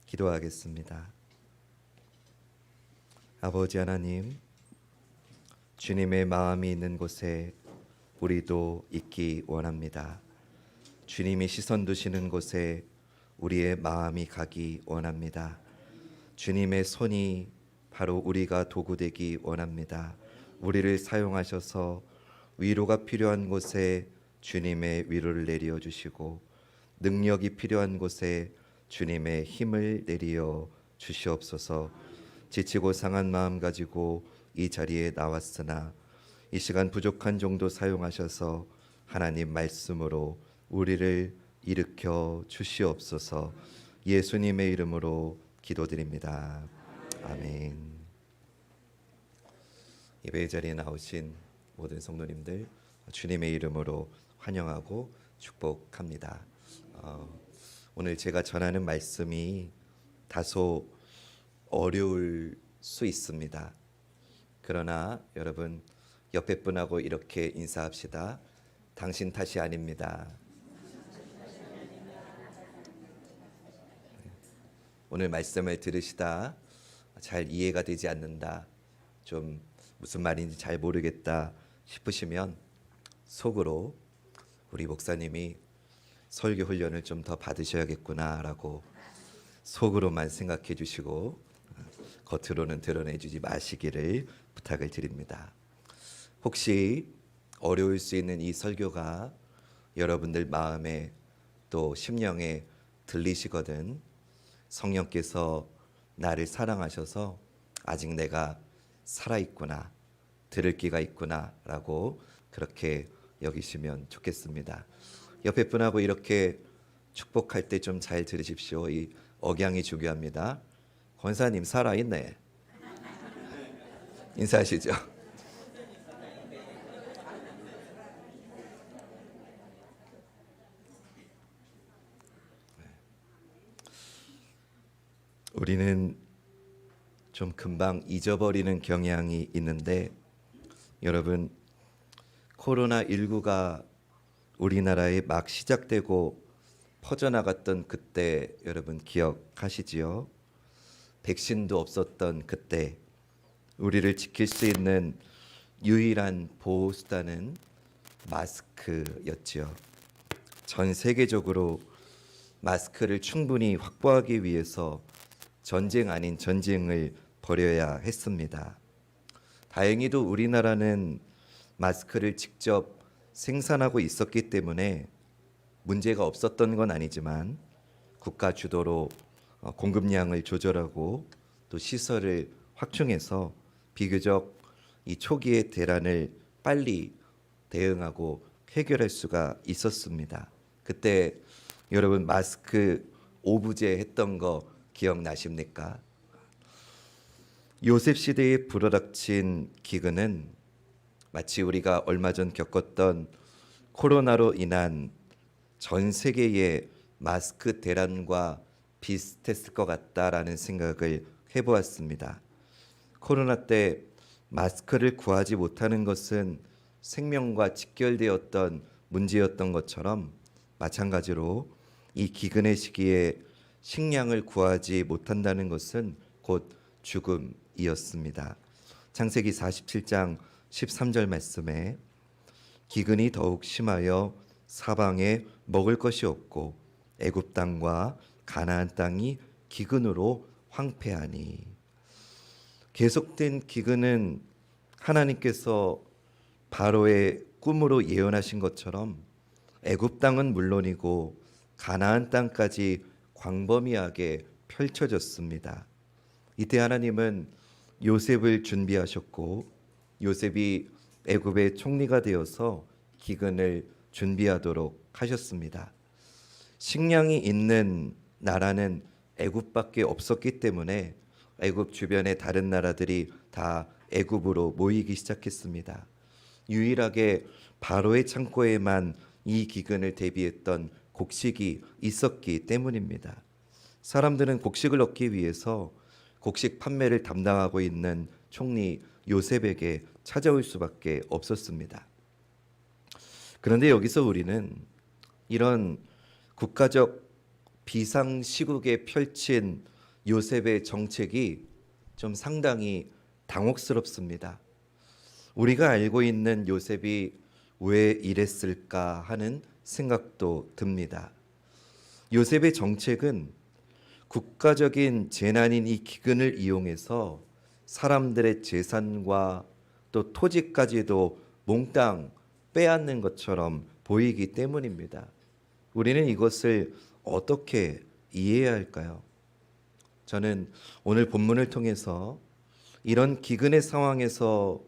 기도하겠습니다. 아버지 하나님, 주님의 마음이 있는 곳에 우리도 있기 원합니다. 주님이 시선 두시는 곳에 우리의 마음이 가기 원합니다. 주님의 손이 바로 우리가 도구 되기 원합니다. 우리를 사용하셔서 위로가 필요한 곳에 주님의 위로를 내려 주시고, 능력이 필요한 곳에 주님의 힘을 내려 주시옵소서. 지치고 상한 마음 가지고 이 자리에 나왔으나 이 시간 부족한 정도 사용하셔서 하나님 말씀으로 우리를 일으켜 주시옵소서. 예수님의 이름으로 기도드립니다. 아멘. 예배 자리에 나오신 모든 성도님들 주님의 이름으로 환영하고 축복합니다. 오늘 제가 전하는 말씀이 다소 어려울 수 있습니다. 그러나 여러분, 옆에 분하고 이렇게 인사합시다. 당신 탓이 아닙니다. 오늘 말씀을 들으시다 잘 이해가 되지 않는다, 좀 무슨 말인지 잘 모르겠다 싶으시면 속으로 우리 목사님이 설교 훈련을 좀 더 받으셔야겠구나라고 속으로만 생각해 주시고 겉으로는 드러내 주지 마시기를 부탁을 드립니다. 혹시 어려울 수 있는 이 설교가 여러분들 마음에 또 심령에 들리시거든 성령께서 나를 사랑하셔서 아직 내가 살아있구나, 들을 기가 있구나 라고 그렇게 여기시면 좋겠습니다. 옆에 분하고 이렇게 축복할 때 좀 잘 들으십시오. 이 억양이 중요합니다. 권사님 살아있네. 인사하시죠. 우리는 좀 금방 잊어버리는 경향이 있는데, 여러분, 코로나19가 우리나라에 막 시작되고 퍼져나갔던 그때 여러분 기억하시지요? 백신도 없었던 그때 우리를 지킬 수 있는 유일한 보호수단은 마스크였지요. 전 세계적으로 마스크를 충분히 확보하기 위해서 전쟁 아닌 전쟁을 벌여야 했습니다. 다행히도 우리나라는 마스크를 직접 생산하고 있었기 때문에 문제가 없었던 건 아니지만 국가 주도로 공급량을 조절하고 또 시설을 확충해서 비교적 이 초기의 대란을 빨리 대응하고 해결할 수가 있었습니다. 그때 여러분 마스크 오부제 했던 거 기억나십니까? 요셉 시대에 불어닥친 기근은 마치 우리가 얼마 전 겪었던 코로나로 인한 전 세계의 마스크 대란과 비슷했을 것 같다라는 생각을 해보았습니다. 코로나 때 마스크를 구하지 못하는 것은 생명과 직결되었던 문제였던 것처럼 마찬가지로 이 기근의 시기에 식량을 구하지 못한다는 것은 곧 죽음이었습니다. 창세기 47장 13절 말씀에 기근이 더욱 심하여 사방에 먹을 것이 없고 애굽 땅과 가나안 땅이 기근으로 황폐하니, 계속된 기근은 하나님께서 바로의 꿈으로 예언하신 것처럼 애굽 땅은 물론이고 가나안 땅까지 광범위하게 펼쳐졌습니다. 이때 하나님은 요셉을 준비하셨고 요셉이 애굽의 총리가 되어서 기근을 준비하도록 하셨습니다. 식량이 있는 나라는 애굽밖에 없었기 때문에 애굽 주변의 다른 나라들이 다 애굽으로 모이기 시작했습니다. 유일하게 바로의 창고에만 이 기근을 대비했던 곡식이 있었기 때문입니다. 사람들은 곡식을 얻기 위해서 곡식 판매를 담당하고 있는 총리 요셉에게 찾아올 수밖에 없었습니다. 그런데 여기서 우리는 이런 국가적 비상시국에 펼친 요셉의 정책이 좀 상당히 당혹스럽습니다. 우리가 알고 있는 요셉이 왜 이랬을까 하는 생각도 듭니다. 요셉의 정책은 국가적인 재난인 이 기근을 이용해서 사람들의 재산과 또 토지까지도 몽땅 빼앗는 것처럼 보이기 때문입니다. 우리는 이것을 어떻게 이해해야 할까요? 저는 오늘 본문을 통해서 이런 기근의 상황에서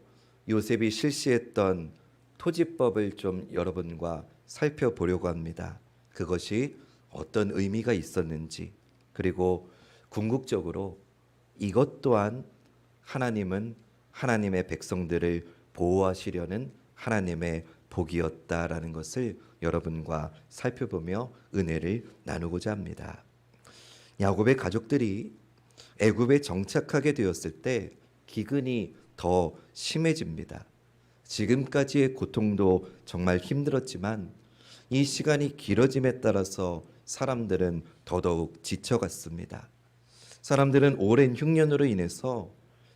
요셉이 실시했던 토지법을 좀 여러분과 살펴보려고 합니다. 그것이 어떤 의미가 있었는지, 그리고 궁극적으로 이것 또한 하나님은 하나님의 백성들을 보호하시려는 하나님의 복이었다라는 것을 여러분과 살펴보며 은혜를 나누고자 합니다. 야곱의 가족들이 애굽에 정착하게 되었을 때 기근이 더 심해집니다. 지금까지의 고통도 정말 힘들었지만 이 시간이 길어짐에 따라서 사람들은 더더욱 지쳐갔습니다. 사람들은 오랜 흉년으로 인해서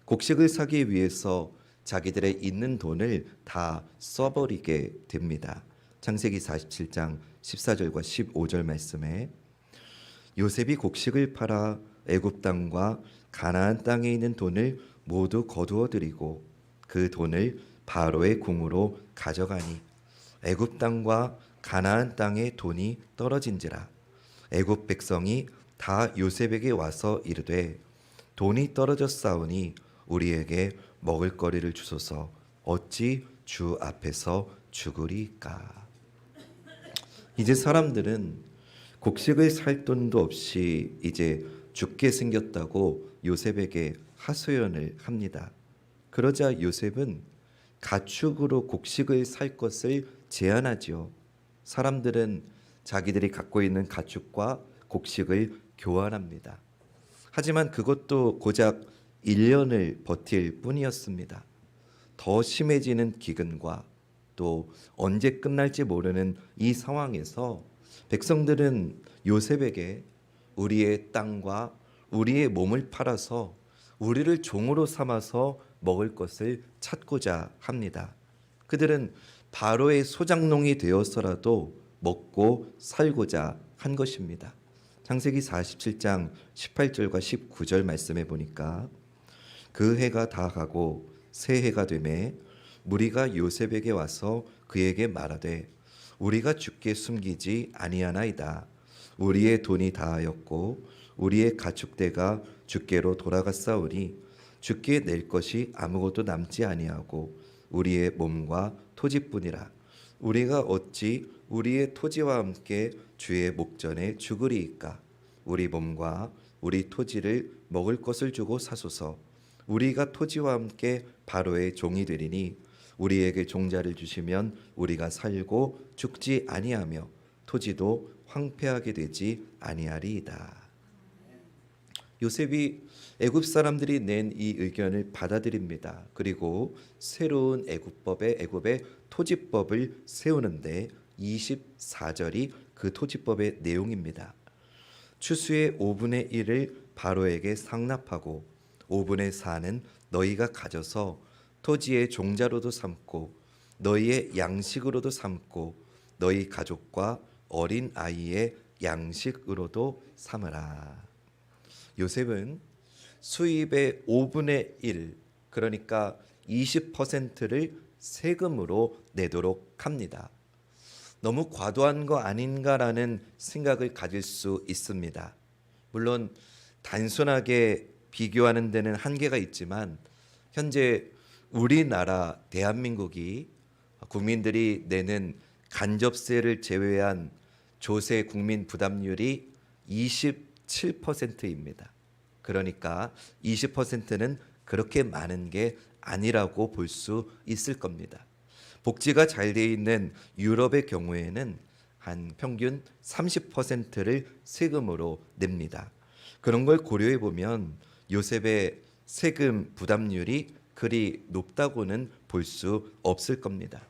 곡식을 사기 위해서 자기들의 있는 돈을 다 써버리게 됩니다. 창세기 47장 14절과 15절 말씀에 요셉이 곡식을 팔아 애굽 땅과 가나안 땅에 있는 돈을 모두 거두어 들이고 그 돈을 바로의 궁으로 가져가니 애굽 땅과 가나안 땅에 돈이 떨어진지라. 애굽 백성이 다 요셉에게 와서 이르되 돈이 떨어졌사오니 우리에게 먹을 거리를 주소서. 어찌 주 앞에서 죽으리까. 이제 사람들은 곡식을 살 돈도 없이 이제 죽게 생겼다고 요셉에게 하소연을 합니다. 그러자 요셉은 가축으로 곡식을 살 것을 제안하지요. 사람들은 자기들이 갖고 있는 가축과 곡식을 교환합니다. 하지만 그것도 고작 1년을 버틸 뿐이었습니다. 더 심해지는 기근과 또 언제 끝날지 모르는 이 상황에서 백성들은 요셉에게 우리의 땅과 우리의 몸을 팔아서 우리를 종으로 삼아서 먹을 것을 찾고자 합니다. 그들은 바로의 소장농이 되어서라도 먹고 살고자 한 것입니다. 창세기 47장 18절과 19절 말씀해 보니까 그 해가 다 가고 새 해가 되매 무리가 요셉에게 와서 그에게 말하되 우리가 주께 숨기지 아니하나이다. 우리의 돈이 다하였고 우리의 가축대가 주께로 돌아갔사오니 주께 낼 것이 아무것도 남지 아니하고 우리의 몸과 토지뿐이라. 우리가 어찌 우리의 토지와 함께 주의 목전에 죽으리이까. 우리 몸과 우리 토지를 먹을 것을 주고 사소서. 우리가 토지와 함께 바로의 종이 되리니 우리에게 종자를 주시면 우리가 살고 죽지 아니하며 토지도 황폐하게 되지 아니하리이다. 요셉이 애굽 사람들이 낸 이 의견을 받아들입니다. 그리고 새로운 애굽의 토지법을 세우는데 24절이 그 토지법의 내용입니다. 추수의 5분의 1을 바로에게 상납하고 5분의 4는 너희가 가져서 토지의 종자로도 삼고 너희의 양식으로도 삼고 너희 가족과 어린 아이의 양식으로도 삼으라. 요셉은 수입의 5분의 1, 그러니까 20%를 세금으로 내도록 합니다. 너무 과도한 거 아닌가라는 생각을 가질 수 있습니다. 물론 단순하게 비교하는 데는 한계가 있지만 현재 우리나라 대한민국이 국민들이 내는 간접세를 제외한 조세 국민 부담률이 27%입니다. 그러니까 20%는 그렇게 많은 게 아니라고 볼 수 있을 겁니다. 복지가 잘 돼 있는 유럽의 경우에는 한 평균 30%를 세금으로 냅니다. 그런 걸 고려해 보면 요셉의 세금 부담률이 그리 높다고는 볼 수 없을 겁니다.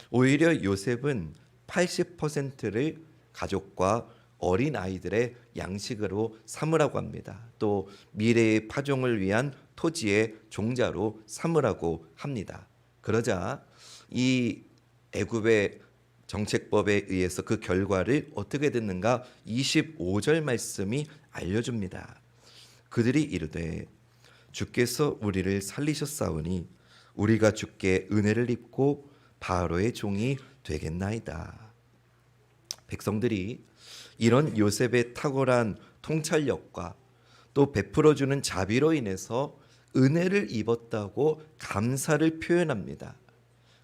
오히려 요셉은 80%를 가족과 어린 아이들의 양식으로 삼으라고 합니다. 또 미래의 파종을 위한 토지의 종자로 삼으라고 합니다. 그러자 이 애굽의 정책법에 의해서 그 결과를 어떻게 됐는가 25절 말씀이 알려줍니다. 그들이 이르되 주께서 우리를 살리셨사오니 우리가 주께 은혜를 입고 바로의 종이 되겠나이다. 백성들이 이런 요셉의 탁월한 통찰력과 또 베풀어주는 자비로 인해서 은혜를 입었다고 감사를 표현합니다.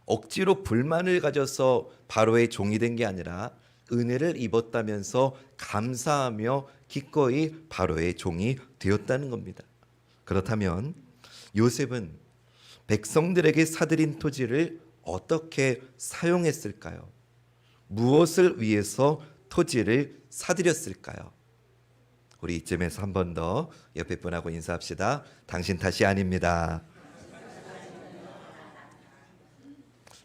억지로 불만을 가져서 바로의 종이 된 게 아니라 은혜를 입었다면서 감사하며 기꺼이 바로의 종이 되었다는 겁니다. 그렇다면 요셉은 백성들에게 사들인 토지를 어떻게 사용했을까요? 무엇을 위해서 토지를 사들였을까요? 우리 이쯤에서 한 번 더 옆에 분하고 인사합시다. 당신 탓이 아닙니다.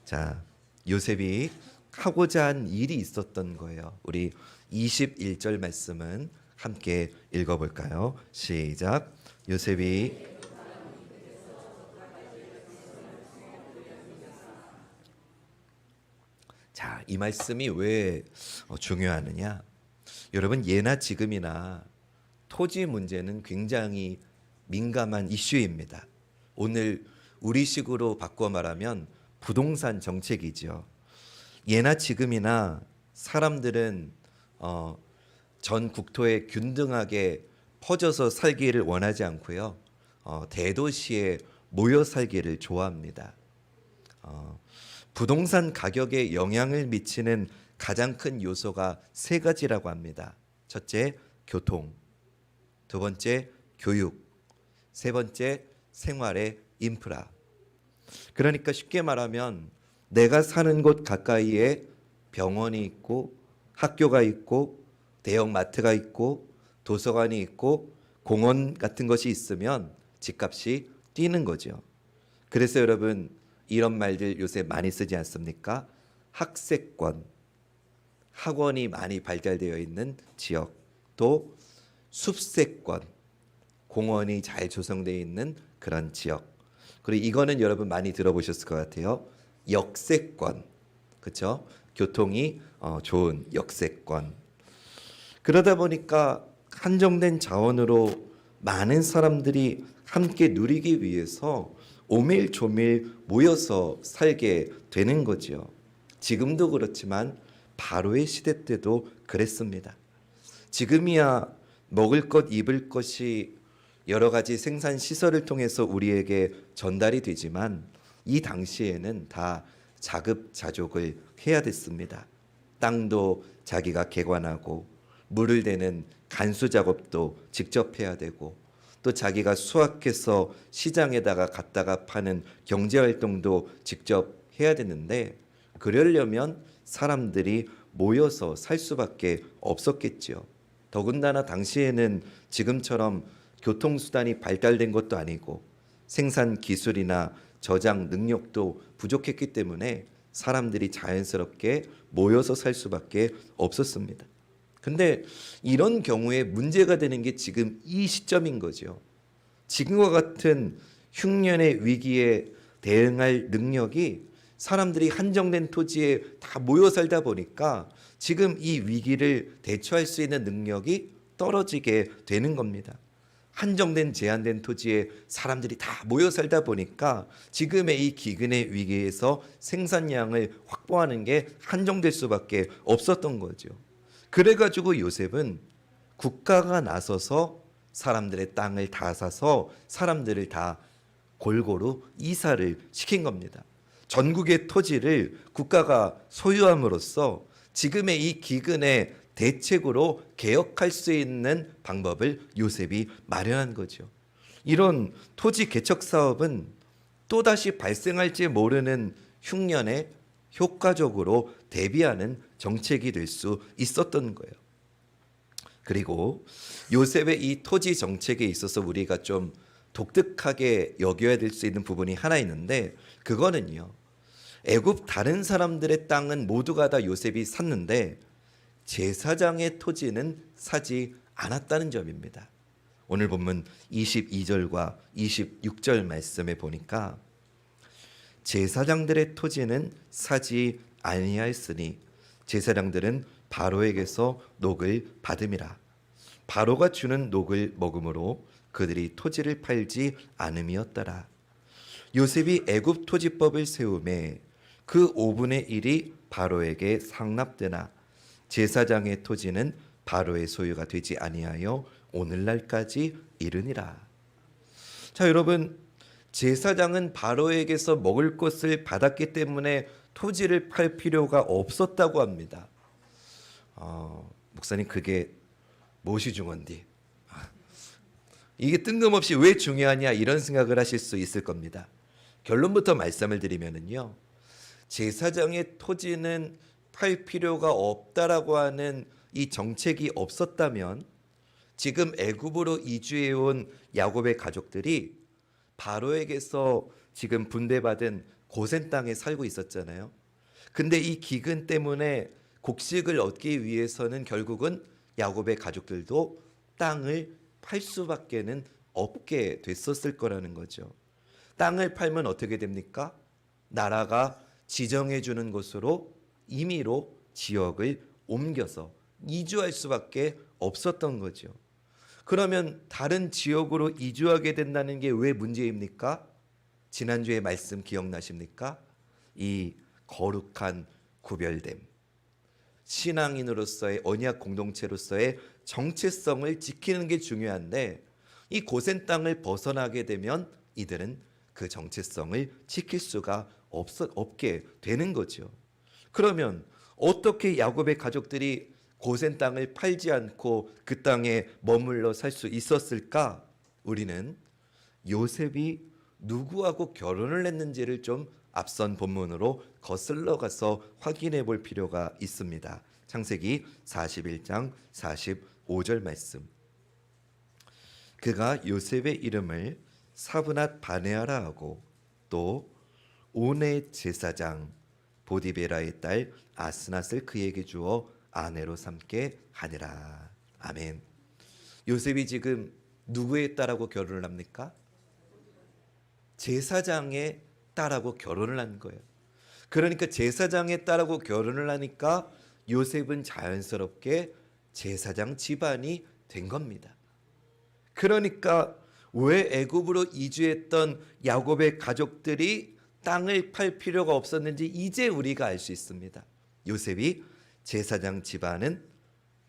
자, 요셉이 하고자 한 일이 있었던 거예요. 우리 21절 말씀은 함께 읽어볼까요? 시작. 요셉이 자, 이 말씀이 왜 중요하느냐? 여러분, 예나 지금이나 토지 문제는 굉장히 민감한 이슈입니다. 오늘 우리식으로 바꿔 말하면 부동산 정책이죠. 예나 지금이나 사람들은 전 국토에 균등하게 퍼져서 살기를 원하지 않고요. 대도시에 모여 살기를 좋아합니다. 부동산 가격에 영향을 미치는 가장 큰 요소가 세 가지라고 합니다. 첫째, 교통. 두 번째, 교육. 세 번째, 생활의 인프라. 그러니까 쉽게 말하면 내가 사는 곳 가까이에 병원이 있고 학교가 있고 대형 마트가 있고 도서관이 있고 공원 같은 것이 있으면 집값이 뛰는 거죠. 그래서 여러분 이런 말들 요새 많이 쓰지 않습니까? 학세권, 학원이 많이 발달되어 있는 지역, 또 숲세권, 공원이 잘 조성되어 있는 그런 지역. 그리고 이거는 여러분 많이 들어보셨을 것 같아요. 역세권, 그렇죠? 교통이 좋은 역세권. 그러다 보니까 한정된 자원으로 많은 사람들이 함께 누리기 위해서 오밀조밀 모여서 살게 되는 거죠. 지금도 그렇지만 바로의 시대 때도 그랬습니다. 지금이야 먹을 것, 입을 것이 여러 가지 생산 시설을 통해서 우리에게 전달이 되지만 이 당시에는 다 자급자족을 해야 됐습니다. 땅도 자기가 개관하고 물을 대는 간수 작업도 직접 해야 되고 또 자기가 수확해서 시장에다가 갖다가 파는 경제활동도 직접 해야 되는데 그러려면 사람들이 모여서 살 수밖에 없었겠죠. 더군다나 당시에는 지금처럼 교통수단이 발달된 것도 아니고 생산 기술이나 저장 능력도 부족했기 때문에 사람들이 자연스럽게 모여서 살 수밖에 없었습니다. 근데 이런 경우에 문제가 되는 게 지금 이 시점인 거죠. 지금과 같은 흉년의 위기에 대응할 능력이 사람들이 한정된 토지에 다 모여 살다 보니까 지금 이 위기를 대처할 수 있는 능력이 떨어지게 되는 겁니다. 한정된 제한된 토지에 사람들이 다 모여 살다 보니까 지금의 이 기근의 위기에서 생산량을 확보하는 게 한정될 수밖에 없었던 거죠. 그래가지고 요셉은 국가가 나서서 사람들의 땅을 다 사서 사람들을 다 골고루 이사를 시킨 겁니다. 전국의 토지를 국가가 소유함으로써 지금의 이 기근의 대책으로 개혁할 수 있는 방법을 요셉이 마련한 거죠. 이런 토지 개척 사업은 또다시 발생할지 모르는 흉년에 효과적으로 대비하는 정책이 될 수 있었던 거예요. 그리고 요셉의 이 토지 정책에 있어서 우리가 좀 독특하게 여겨야 될 수 있는 부분이 하나 있는데 그거는요. 애굽 다른 사람들의 땅은 모두가 다 요셉이 샀는데 제사장의 토지는 사지 않았다는 점입니다. 오늘 본문 22절과 26절 말씀에 보니까 제사장들의 토지는 사지 아니하였으니 제사장들은 바로에게서 녹을 받음이라. 바로가 주는 녹을 먹음으로 그들이 토지를 팔지 않음이었더라. 요셉이 애굽 토지법을 세우매 그 5분의 1이 바로에게 상납되나 제사장의 토지는 바로의 소유가 되지 아니하여 오늘날까지 이르니라. 자, 여러분, 제사장은 바로에게서 먹을 것을 받았기 때문에 토지를 팔 필요가 없었다고 합니다. 목사님, 그게 무엇이 중요한디? 이게 뜬금없이 왜 중요하냐 이런 생각을 하실 수 있을 겁니다. 결론부터 말씀을 드리면은요, 제사장의 토지는 팔 필요가 없다라고 하는 이 정책이 없었다면 지금 애굽으로 이주해 온 야곱의 가족들이 바로에게서 지금 분배받은 고센 땅에 살고 있었잖아요. 근데 이 기근 때문에 곡식을 얻기 위해서는 결국은 야곱의 가족들도 땅을 팔 수밖에는 없게 됐었을 거라는 거죠. 땅을 팔면 어떻게 됩니까? 나라가 지정해 주는 곳으로 임의로 지역을 옮겨서 이주할 수밖에 없었던 거죠. 그러면 다른 지역으로 이주하게 된다는 게 왜 문제입니까? 지난주에 말씀 기억나십니까? 이 거룩한 구별됨, 신앙인으로서의 언약 공동체로서의 정체성을 지키는 게 중요한데 이 고센 땅을 벗어나게 되면 이들은 그 정체성을 지킬 수가 없게 되는 거죠. 그러면 어떻게 야곱의 가족들이 고센 땅을 팔지 않고 그 땅에 머물러 살 수 있었을까? 우리는 요셉이 누구하고 결혼을 했는지를 좀 앞선 본문으로 거슬러 가서 확인해 볼 필요가 있습니다. 창세기 41장 45절 말씀. 그가 요셉의 이름을 사브낫 바네아라 하고 또 온의 제사장 보디베라의 딸 아스낫을 그에게 주어 아내로 삼게 하니라. 아멘. 요셉이 지금 누구의 딸하고 결혼을 합니까? 제사장의 딸하고 결혼을 한 거예요. 그러니까 제사장의 딸하고 결혼을 하니까 요셉은 자연스럽게 제사장 집안이 된 겁니다. 그러니까 왜 애굽으로 이주했던 야곱의 가족들이 땅을 팔 필요가 없었는지 이제 우리가 알 수 있습니다. 요셉이 제사장 집안은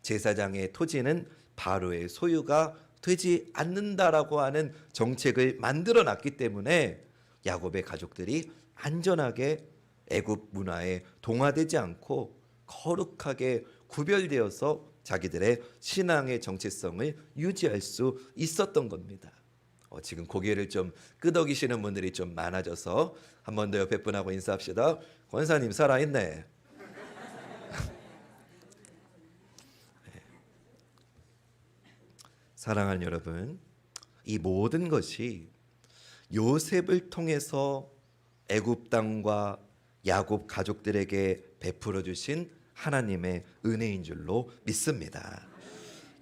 제사장의 토지는 바로의 소유가 되지 않는다라고 하는 정책을 만들어 놨기 때문에 야곱의 가족들이 안전하게 애굽 문화에 동화되지 않고 거룩하게 구별되어서 자기들의 신앙의 정체성을 유지할 수 있었던 겁니다. 지금 고개를 좀 끄덕이시는 분들이 좀 많아져서 한 번 더 옆에 분하고 인사합시다. 권사님 살아있네. 사랑하는 여러분, 이 모든 것이 요셉을 통해서 애굽 땅과 야곱 가족들에게 베풀어 주신 하나님의 은혜인 줄로 믿습니다.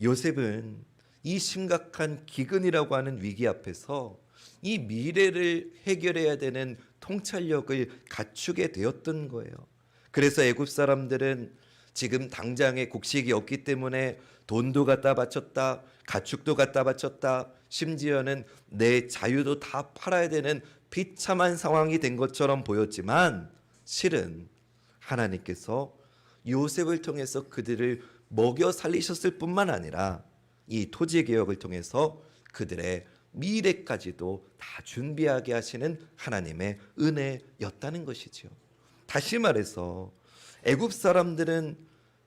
요셉은 이 심각한 기근이라고 하는 위기 앞에서 이 미래를 해결해야 되는 통찰력을 갖추게 되었던 거예요. 그래서 애굽 사람들은 지금 당장에 곡식이 없기 때문에 돈도 갖다 바쳤다, 가축도 갖다 바쳤다, 심지어는 내 자유도 다 팔아야 되는 비참한 상황이 된 것처럼 보였지만 실은 하나님께서 요셉을 통해서 그들을 먹여 살리셨을 뿐만 아니라 이 토지 개혁을 통해서 그들의 미래까지도 다 준비하게 하시는 하나님의 은혜였다는 것이죠. 다시 말해서 애굽 사람들은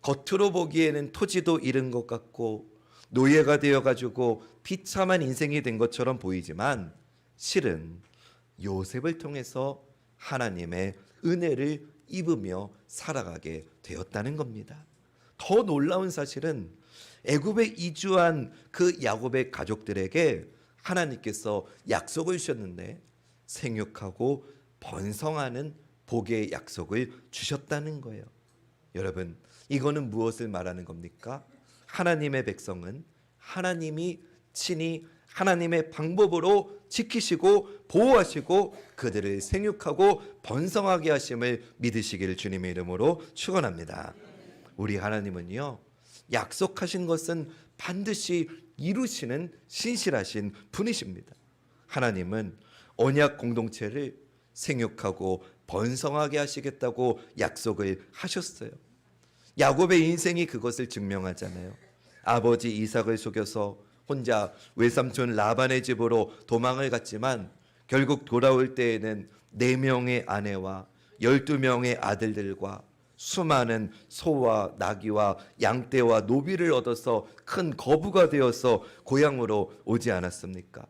겉으로 보기에는 토지도 잃은 것 같고 노예가 되어가지고 비참한 인생이 된 것처럼 보이지만 실은 요셉을 통해서 하나님의 은혜를 입으며 살아가게 되었다는 겁니다. 더 놀라운 사실은 애굽에 이주한 그 야곱의 가족들에게 하나님께서 약속을 주셨는데 생육하고 번성하는 복의 약속을 주셨다는 거예요. 여러분, 이거는 무엇을 말하는 겁니까? 하나님의 백성은 하나님이 친히 하나님의 방법으로 지키시고 보호하시고 그들을 생육하고 번성하게 하심을 믿으시기를 주님의 이름으로 축원합니다. 우리 하나님은요, 약속하신 것은 반드시 이루시는 신실하신 분이십니다. 하나님은 언약 공동체를 생육하고 번성하게 하시겠다고 약속을 하셨어요. 야곱의 인생이 그것을 증명하잖아요. 아버지 이삭을 속여서 혼자 외삼촌 라반의 집으로 도망을 갔지만 결국 돌아올 때에는 4명의 아내와 12명의 아들들과 수많은 소와 나귀와 양떼와 노비를 얻어서 큰 거부가 되어서 고향으로 오지 않았습니까?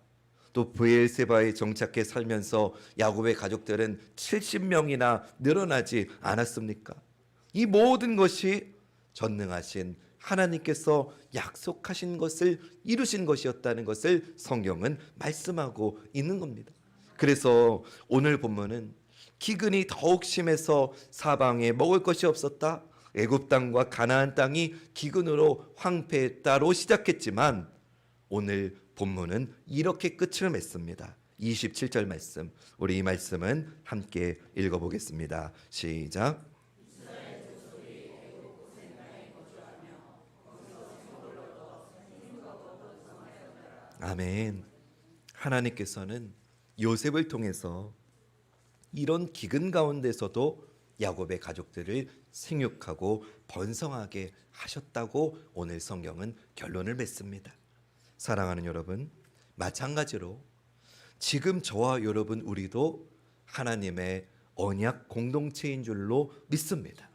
또 브엘세바에 정착해 살면서 야곱의 가족들은 70명이나 늘어나지 않았습니까? 이 모든 것이 전능하신 하나님께서 약속하신 것을 이루신 것이었다는 것을 성경은 말씀하고 있는 겁니다. 그래서 오늘 본문은 기근이 더욱 심해서 사방에 먹을 것이 없었다. 애굽 땅과 가나안 땅이 기근으로 황폐했다로 시작했지만 오늘 본문은 이렇게 끝을 맺습니다. 27절 말씀. 우리 이 말씀은 함께 읽어보겠습니다. 시작. 아멘. 하나님께서는 요셉을 통해서 이런 기근 가운데서도 야곱의 가족들을 생육하고 번성하게 하셨다고 오늘 성경은 결론을 맺습니다. 사랑하는 여러분, 마찬가지로 지금 저와 여러분 우리도 하나님의 언약 공동체인 줄로 믿습니다.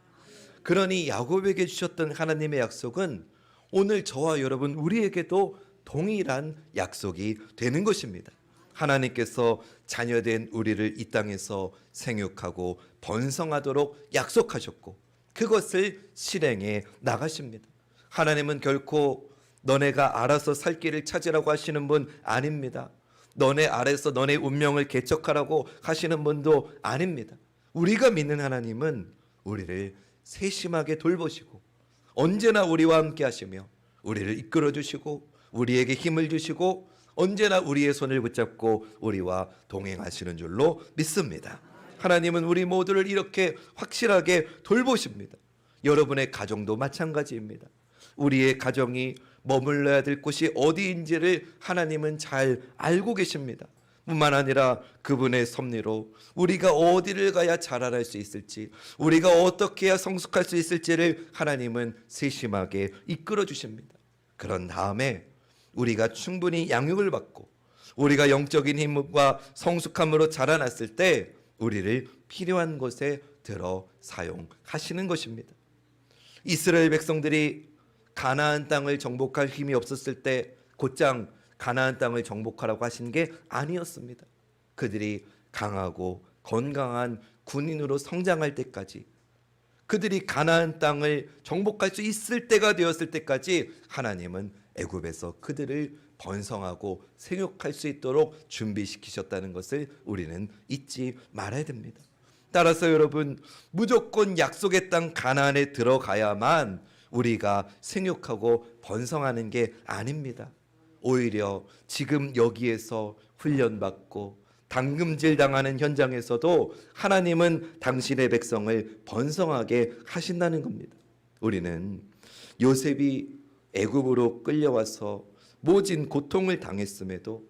그러니 야곱에게 주셨던 하나님의 약속은 오늘 저와 여러분 우리에게도 동일한 약속이 되는 것입니다. 하나님께서 자녀된 우리를 이 땅에서 생육하고 번성하도록 약속하셨고 그것을 실행해 나가십니다. 하나님은 결코 너네가 알아서 살 길을 찾으라고 하시는 분 아닙니다. 너네 아래서 너네 운명을 개척하라고 하시는 분도 아닙니다. 우리가 믿는 하나님은 우리를 세심하게 돌보시고 언제나 우리와 함께 하시며 우리를 이끌어 주시고 우리에게 힘을 주시고 언제나 우리의 손을 붙잡고 우리와 동행하시는 줄로 믿습니다. 하나님은 우리 모두를 이렇게 확실하게 돌보십니다. 여러분의 가정도 마찬가지입니다. 우리의 가정이 머물러야 될 곳이 어디인지를 하나님은 잘 알고 계십니다. 뿐만 아니라 그분의 섭리로 우리가 어디를 가야 자라날 수 있을지, 우리가 어떻게 해야 성숙할 수 있을지를 하나님은 세심하게 이끌어 주십니다. 그런 다음에 우리가 충분히 양육을 받고 우리가 영적인 힘과 성숙함으로 자라났을 때 우리를 필요한 곳에 들어 사용하시는 것입니다. 이스라엘 백성들이 가나안 땅을 정복할 힘이 없었을 때 곧장 가나안 땅을 정복하라고 하신 게 아니었습니다. 그들이 강하고 건강한 군인으로 성장할 때까지, 그들이 가나안 땅을 정복할 수 있을 때가 되었을 때까지 하나님은 애굽에서 그들을 번성하고 생육할 수 있도록 준비시키셨다는 것을 우리는 잊지 말아야 됩니다. 따라서 여러분, 무조건 약속의 땅 가나안에 들어가야만 우리가 생육하고 번성하는 게 아닙니다. 오히려 지금 여기에서 훈련받고 당금질 당하는 현장에서도 하나님은 당신의 백성을 번성하게 하신다는 겁니다. 우리는 요셉이 애굽으로 끌려와서 모진 고통을 당했음에도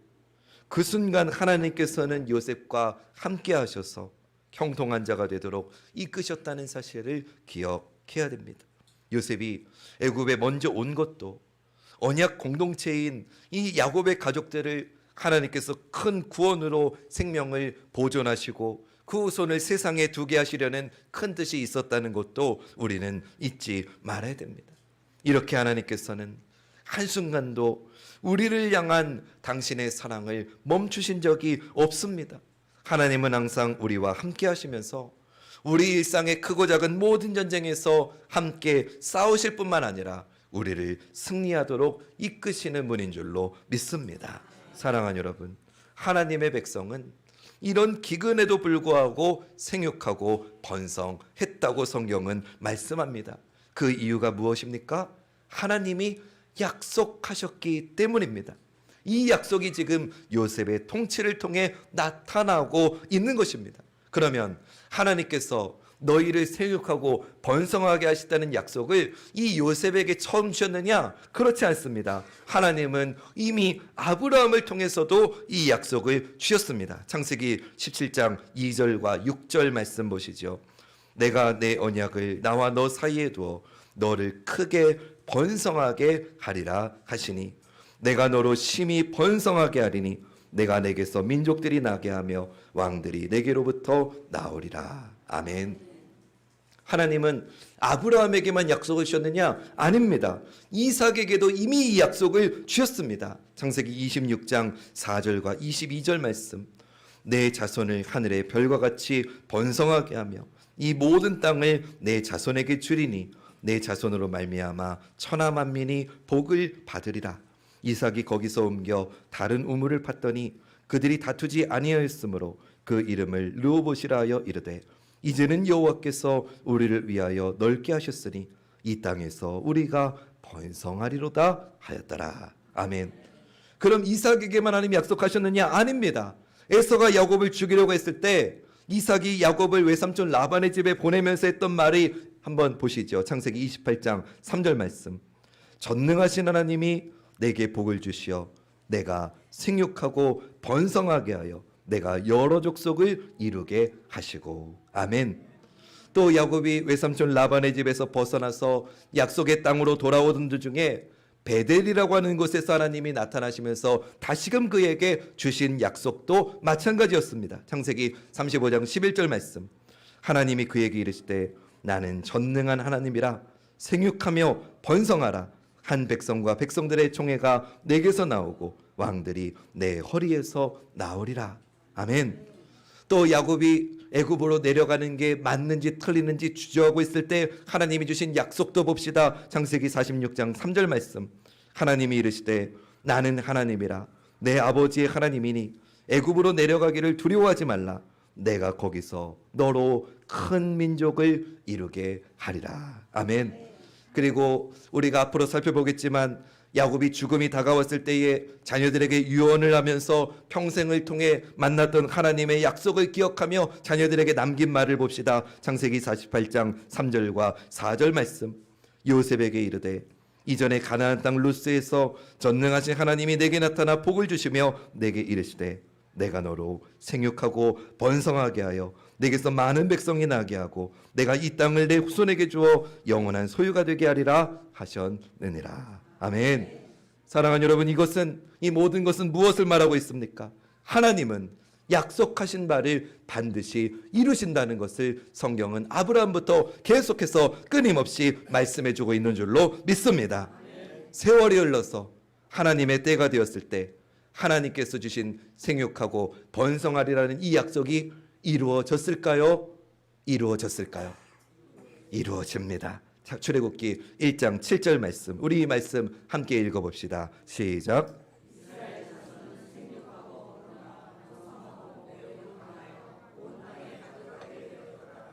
그 순간 하나님께서는 요셉과 함께 하셔서 형통한 자가 되도록 이끄셨다는 사실을 기억해야 됩니다. 요셉이 애굽에 먼저 온 것도 언약 공동체인 이 야곱의 가족들을 하나님께서 큰 구원으로 생명을 보존하시고 그 후손을 세상에 두게 하시려는 큰 뜻이 있었다는 것도 우리는 잊지 말아야 됩니다. 이렇게 하나님께서는 한순간도 우리를 향한 당신의 사랑을 멈추신 적이 없습니다. 하나님은 항상 우리와 함께 하시면서 우리 일상의 크고 작은 모든 전쟁에서 함께 싸우실 뿐만 아니라 우리를 승리하도록 이끄시는 분인 줄로 믿습니다. 사랑하는 여러분, 하나님의 백성은 이런 기근에도 불구하고 생육하고 번성했다고 성경은 말씀합니다. 그 이유가 무엇입니까? 하나님이 약속하셨기 때문입니다. 이 약속이 지금 요셉의 통치를 통해 나타나고 있는 것입니다. 그러면 하나님께서 너희를 생육하고 번성하게 하시다는 약속을 이 요셉에게 처음 주셨느냐? 그렇지 않습니다. 하나님은 이미 아브라함을 통해서도 이 약속을 주셨습니다. 창세기 17장 2절과 6절 말씀 보시죠. 내가 내 언약을 나와 너 사이에 두어 너를 크게 번성하게 하리라 하시니 내가 너로 심히 번성하게 하리니 내가 내게서 민족들이 나게 하며 왕들이 내게로부터 나오리라. 아멘. 하나님은 아브라함에게만 약속을 주셨느냐? 아닙니다. 이삭에게도 이미 이 약속을 주셨습니다. 창세기 26장 4절과 22절 말씀. 내 자손을 하늘의 별과 같이 번성하게 하며 이 모든 땅을 내 자손에게 주리니 내 자손으로 말미암아 천하 만민이 복을 받으리라. 이삭이 거기서 옮겨 다른 우물을 팠더니 그들이 다투지 아니하였으므로 그 이름을 르호봇이라 하여 이르되 이제는 여호와께서 우리를 위하여 넓게 하셨으니 이 땅에서 우리가 번성하리로다 하였더라. 아멘. 그럼 이삭에게만 하나님이 약속하셨느냐? 아닙니다. 에서가 야곱을 죽이려고 했을 때 이삭이 야곱을 외삼촌 라반의 집에 보내면서 했던 말이 한번 보시죠. 창세기 28장 3절 말씀. 전능하신 하나님이 내게 복을 주시어 내가 생육하고 번성하게 하여 내가 여러 족속을 이루게 하시고. 아멘. 또 야곱이 외삼촌 라반의 집에서 벗어나서 약속의 땅으로 돌아오던 도중에 베델이라고 하는 곳에서 하나님이 나타나시면서 다시금 그에게 주신 약속도 마찬가지였습니다. 창세기 35장 11절 말씀. 하나님이 그에게 이르시되 나는 전능한 하나님이라 생육하며 번성하라. 한 백성과 백성들의 총회가 내게서 나오고 왕들이 내 허리에서 나오리라. 아멘. 또 야곱이 애굽으로 내려가는 게 맞는지 틀리는지 주저하고 있을 때 하나님이 주신 약속도 봅시다. 창세기 46장 3절 말씀. 하나님이 이르시되 나는 하나님이라 내 아버지의 하나님이니 애굽으로 내려가기를 두려워하지 말라. 내가 거기서 너로 큰 민족을 이루게 하리라. 아멘. 그리고 우리가 앞으로 살펴보겠지만 야곱이 죽음이 다가왔을 때에 자녀들에게 유언을 하면서 평생을 통해 만났던 하나님의 약속을 기억하며 자녀들에게 남긴 말을 봅시다. 창세기 48장 3절과 4절 말씀. 요셉에게 이르되 이전에 가나안 땅 루스에서 전능하신 하나님이 내게 나타나 복을 주시며 내게 이르시되 내가 너로 생육하고 번성하게 하여 내게서 많은 백성이 나게 하고 내가 이 땅을 내 후손에게 주어 영원한 소유가 되게 하리라 하셨느니라. 아멘. 사랑하는 여러분, 이 모든 것은 무엇을 말하고 있습니까? 하나님은 약속하신 바를 반드시 이루신다는 것을 성경은 아브라함부터 계속해서 끊임없이 말씀해주고 있는 줄로 믿습니다. 세월이 흘러서 하나님의 때가 되었을 때 하나님께서 주신 생육하고 번성하리라는 이 약속이 이루어졌을까요? 이루어졌을까요? 이루어집니다. 출애굽기 1장 7절 말씀, 우리 이 말씀 함께 읽어봅시다. 시작.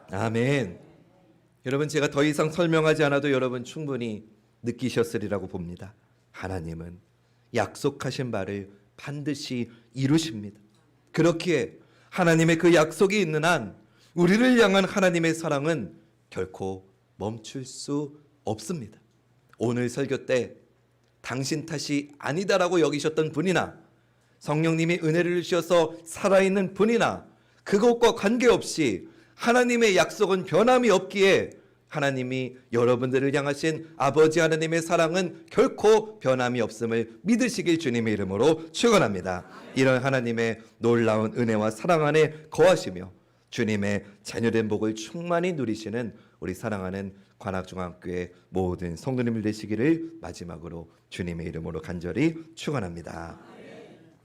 아멘. 여러분, 제가 더 이상 설명하지 않아도 여러분 충분히 느끼셨으리라고 봅니다. 하나님은 약속하신 바를 반드시 이루십니다. 그렇기에 하나님의 그 약속이 있는 한 우리를 향한 하나님의 사랑은 결코 멈출 수 없습니다. 오늘 설교 때 당신 탓이 아니다라고 여기셨던 분이나 성령님이 은혜를 주셔서 살아있는 분이나 그것과 관계없이 하나님의 약속은 변함이 없기에 하나님이 여러분들을 향하신 아버지 하나님의 사랑은 결코 변함이 없음을 믿으시길 주님의 이름으로 축원합니다. 이런 하나님의 놀라운 은혜와 사랑 안에 거하시며 주님의 자녀된 복을 충만히 누리시는 우리 사랑하는 관악중앙교회 모든 성도님들 되시기를 마지막으로 주님의 이름으로 간절히 축원합니다.